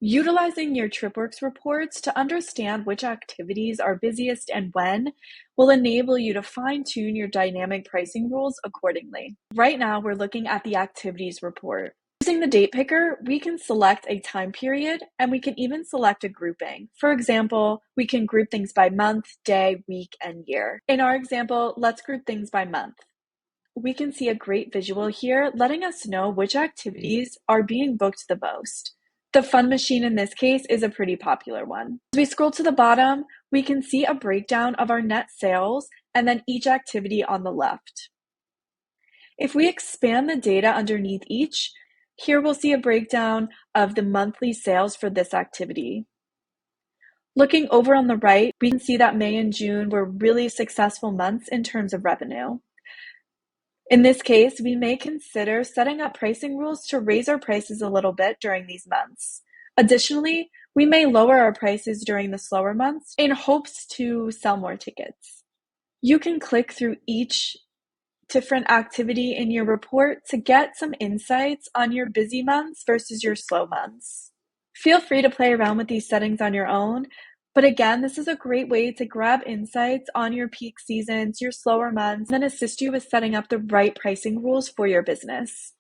Utilizing your TripWorks reports to understand which activities are busiest and when will enable you to fine-tune your dynamic pricing rules accordingly. Right now, we're looking at the activities report. Using the date picker, we can select a time period and we can even select a grouping. For example, we can group things by month, day, week, and year. In our example, let's group things by month. We can see a great visual here letting us know which activities are being booked the most. The fun machine in this case is a pretty popular one. As we scroll to the bottom, we can see a breakdown of our net sales and then each activity on the left. If we expand the data underneath each, here we'll see a breakdown of the monthly sales for this activity. Looking over on the right, we can see that May and June were really successful months in terms of revenue. In this case, we may consider setting up pricing rules to raise our prices a little bit during these months. Additionally, we may lower our prices during the slower months in hopes to sell more tickets. You can click through each different activity in your report to get some insights on your busy months versus your slow months. Feel free to play around with these settings on your own, but again, this is a great way to grab insights on your peak seasons, your slower months, and then assist you with setting up the right pricing rules for your business.